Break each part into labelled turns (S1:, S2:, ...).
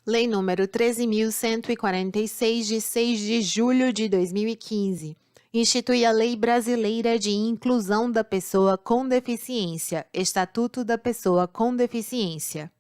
S1: Lei número 13.146, de 6 de julho de 2015, institui a Lei Brasileira de Inclusão da Pessoa com Deficiência, Estatuto da Pessoa com Deficiência.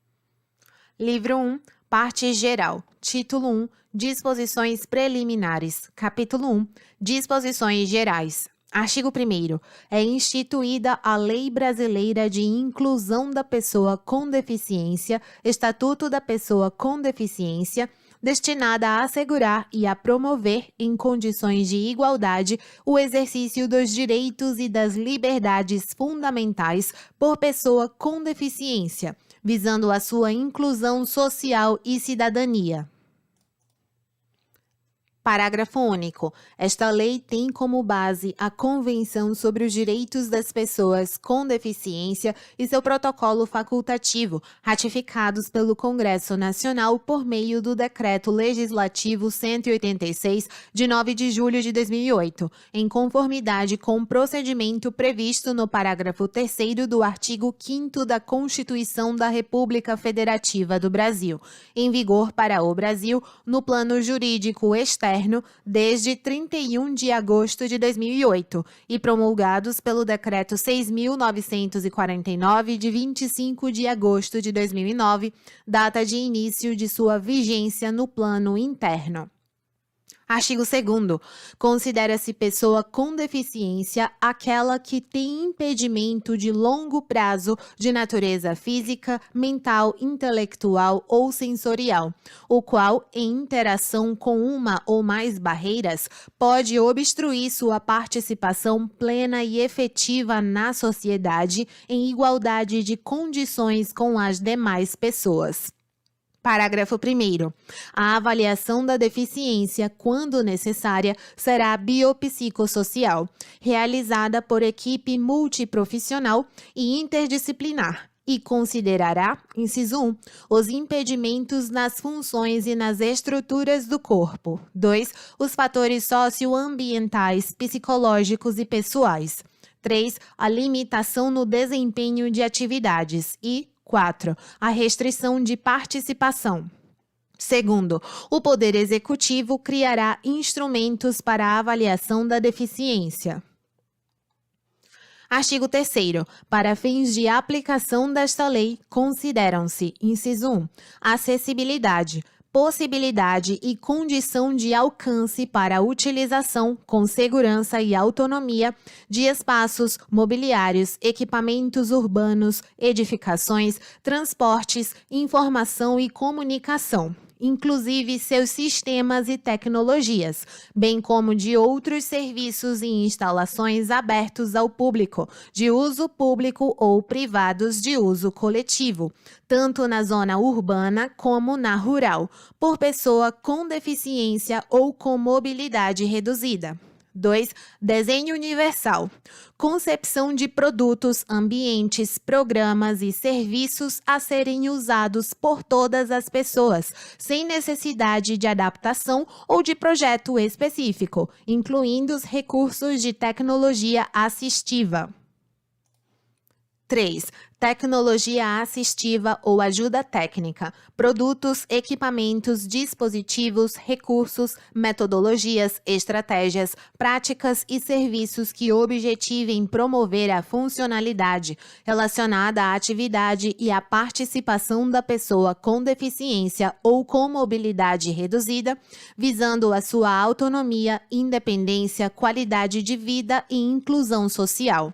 S1: Livro 1, Parte Geral. Título 1, Disposições Preliminares. Capítulo 1, Disposições Gerais. Artigo 1º. É instituída a Lei Brasileira de Inclusão da Pessoa com Deficiência, Estatuto da Pessoa com Deficiência, destinada a assegurar e a promover, em condições de igualdade, o exercício dos direitos e das liberdades fundamentais por pessoa com deficiência, visando a sua inclusão social e cidadania. Parágrafo único. Esta lei tem como base a Convenção sobre os Direitos das Pessoas com Deficiência e seu protocolo facultativo, ratificados pelo Congresso Nacional por meio do Decreto Legislativo 186, de 9 de julho de 2008, em conformidade com o procedimento previsto no parágrafo 3º do artigo 5º da Constituição da República Federativa do Brasil, em vigor para o Brasil no plano jurídico externo desde 31 de agosto de 2008 e promulgados pelo Decreto 6.949, de 25 de agosto de 2009, data de início de sua vigência no plano interno. Artigo 2º. Considera-se pessoa com deficiência aquela que tem impedimento de longo prazo de natureza física, mental, intelectual ou sensorial, o qual, em interação com uma ou mais barreiras, pode obstruir sua participação plena e efetiva na sociedade em igualdade de condições com as demais pessoas. Parágrafo 1º. A avaliação da deficiência, quando necessária, será biopsicossocial, realizada por equipe multiprofissional e interdisciplinar, e considerará, inciso 1, os impedimentos nas funções e nas estruturas do corpo. 2. Os fatores socioambientais, psicológicos e pessoais. 3. A limitação no desempenho de atividades. E 4. A restrição de participação. Segundo, o Poder Executivo criará instrumentos para a avaliação da deficiência. Artigo 3º. Para fins de aplicação desta lei, consideram-se, inciso 1, acessibilidade, possibilidade e condição de alcance para a utilização, com segurança e autonomia, de espaços, mobiliários, equipamentos urbanos, edificações, transportes, informação e comunicação, inclusive seus sistemas e tecnologias, bem como de outros serviços e instalações abertos ao público, de uso público ou privados de uso coletivo, tanto na zona urbana como na rural, por pessoa com deficiência ou com mobilidade reduzida. 2. Desenho universal. Concepção de produtos, ambientes, programas e serviços a serem usados por todas as pessoas, sem necessidade de adaptação ou de projeto específico, incluindo os recursos de tecnologia assistiva. 3. Tecnologia assistiva ou ajuda técnica, produtos, equipamentos, dispositivos, recursos, metodologias, estratégias, práticas e serviços que objetivem promover a funcionalidade relacionada à atividade e à participação da pessoa com deficiência ou com mobilidade reduzida, visando a sua autonomia, independência, qualidade de vida e inclusão social.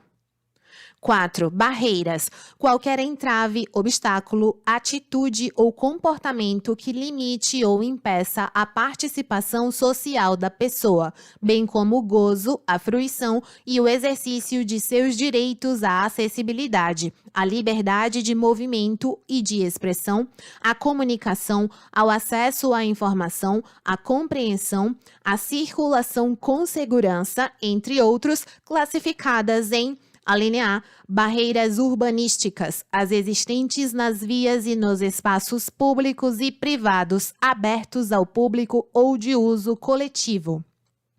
S1: 4. Barreiras. Qualquer entrave, obstáculo, atitude ou comportamento que limite ou impeça a participação social da pessoa, bem como o gozo, a fruição e o exercício de seus direitos à acessibilidade, à liberdade de movimento e de expressão, à comunicação, ao acesso à informação, à compreensão, à circulação com segurança, entre outros, classificadas em: alínea A, barreiras urbanísticas, as existentes nas vias e nos espaços públicos e privados abertos ao público ou de uso coletivo.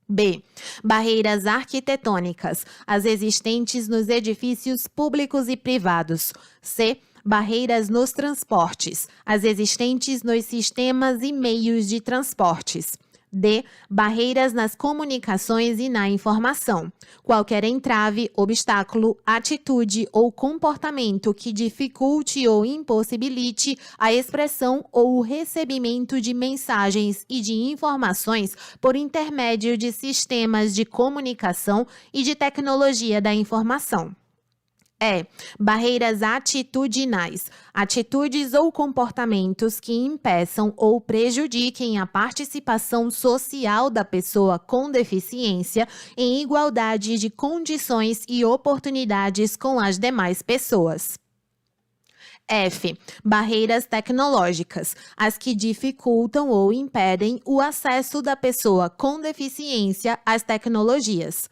S1: B. Barreiras arquitetônicas, as existentes nos edifícios públicos e privados. C. barreiras nos transportes, as existentes nos sistemas e meios de transportes. D. Barreiras nas comunicações e na informação. Qualquer entrave, obstáculo, atitude ou comportamento que dificulte ou impossibilite a expressão ou o recebimento de mensagens e de informações por intermédio de sistemas de comunicação e de tecnologia da informação. Barreiras atitudinais, atitudes ou comportamentos que impeçam ou prejudiquem a participação social da pessoa com deficiência em igualdade de condições e oportunidades com as demais pessoas. F. Barreiras tecnológicas, as que dificultam ou impedem o acesso da pessoa com deficiência às tecnologias.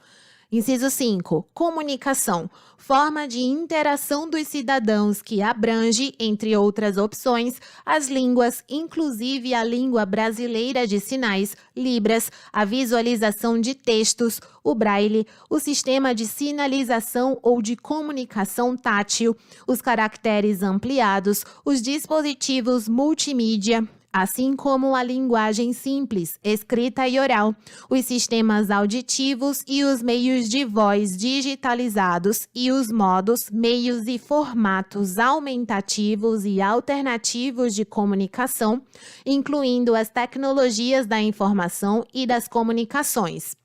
S1: Inciso 5. Comunicação. Forma de interação dos cidadãos que abrange, entre outras opções, as línguas, inclusive a língua brasileira de sinais, Libras, a visualização de textos, o braille, o sistema de sinalização ou de comunicação tátil, os caracteres ampliados, os dispositivos multimídia, assim como a linguagem simples, escrita e oral, os sistemas auditivos e os meios de voz digitalizados e os modos, meios e formatos aumentativos e alternativos de comunicação, incluindo as tecnologias da informação e das comunicações.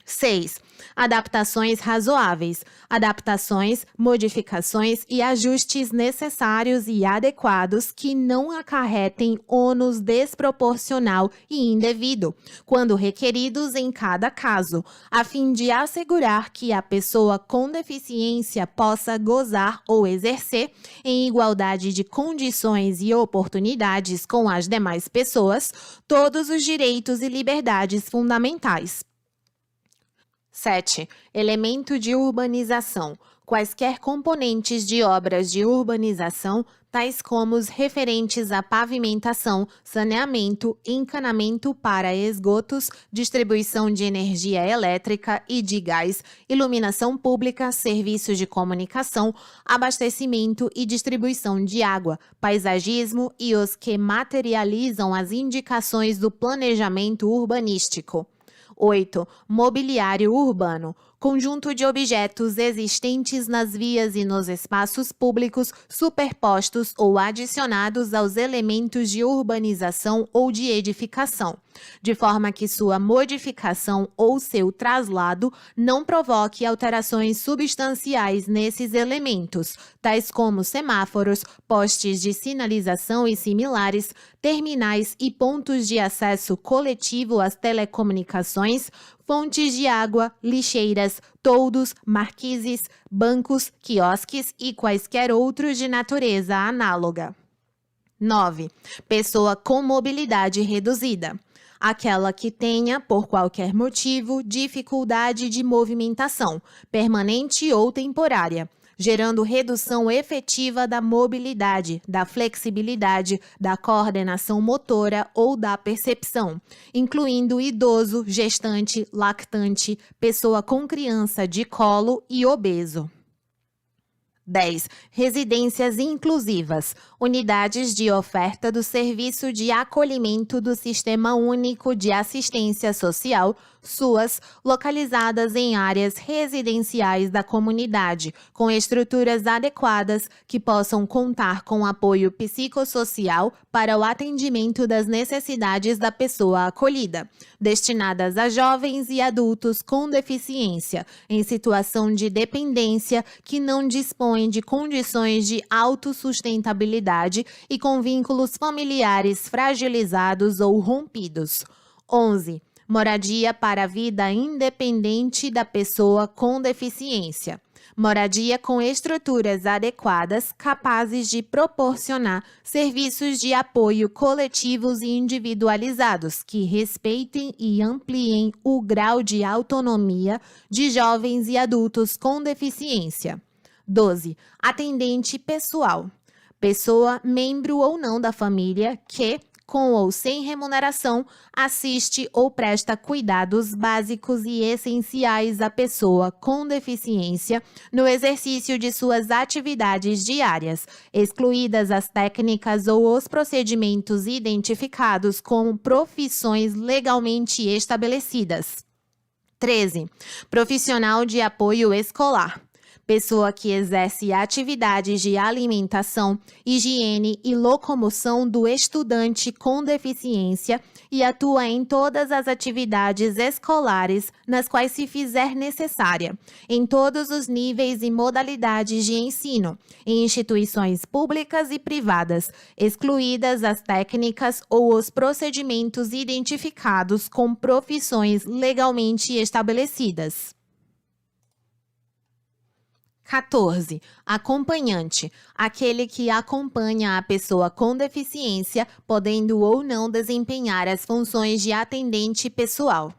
S1: 6. Adaptações razoáveis. Adaptações, modificações e ajustes necessários e adequados que não acarretem ônus desproporcional e indevido, quando requeridos em cada caso, a fim de assegurar que a pessoa com deficiência possa gozar ou exercer, em igualdade de condições e oportunidades com as demais pessoas, todos os direitos e liberdades fundamentais. 7. Elemento de urbanização. Quaisquer componentes de obras de urbanização, tais como os referentes à pavimentação, saneamento, encanamento para esgotos, distribuição de energia elétrica e de gás, iluminação pública, serviços de comunicação, abastecimento e distribuição de água, paisagismo e os que materializam as indicações do planejamento urbanístico. 8. Mobiliário urbano. Conjunto de objetos existentes nas vias e nos espaços públicos, superpostos ou adicionados aos elementos de urbanização ou de edificação, de forma que sua modificação ou seu traslado não provoque alterações substanciais nesses elementos, tais como semáforos, postes de sinalização e similares, terminais e pontos de acesso coletivo às telecomunicações, fontes de água, lixeiras, toldos, marquises, bancos, quiosques e quaisquer outros de natureza análoga. 9. Pessoa com mobilidade reduzida. Aquela que tenha, por qualquer motivo, dificuldade de movimentação, permanente ou temporária, gerando redução efetiva da mobilidade, da flexibilidade, da coordenação motora ou da percepção, incluindo idoso, gestante, lactante, pessoa com criança de colo e obeso. 10. Residências inclusivas. Unidades de oferta do Serviço de Acolhimento do Sistema Único de Assistência Social, SUAS, localizadas em áreas residenciais da comunidade, com estruturas adequadas que possam contar com apoio psicossocial para o atendimento das necessidades da pessoa acolhida, destinadas a jovens e adultos com deficiência, em situação de dependência que não dispõem de condições de autossustentabilidade e com vínculos familiares fragilizados ou rompidos. 11. Moradia para a vida independente da pessoa com deficiência. Moradia com estruturas adequadas capazes de proporcionar serviços de apoio coletivos e individualizados que respeitem e ampliem o grau de autonomia de jovens e adultos com deficiência. 12. Atendente pessoal. Pessoa, membro ou não da família que, com ou sem remuneração, assiste ou presta cuidados básicos e essenciais à pessoa com deficiência no exercício de suas atividades diárias, excluídas as técnicas ou os procedimentos identificados como profissões legalmente estabelecidas. 13. Profissional de apoio escolar. Pessoa que exerce atividades de alimentação, higiene e locomoção do estudante com deficiência e atua em todas as atividades escolares nas quais se fizer necessária, em todos os níveis e modalidades de ensino, em instituições públicas e privadas, excluídas as técnicas ou os procedimentos identificados com profissões legalmente estabelecidas. 14. Acompanhante. Aquele que acompanha a pessoa com deficiência, podendo ou não desempenhar as funções de atendente pessoal.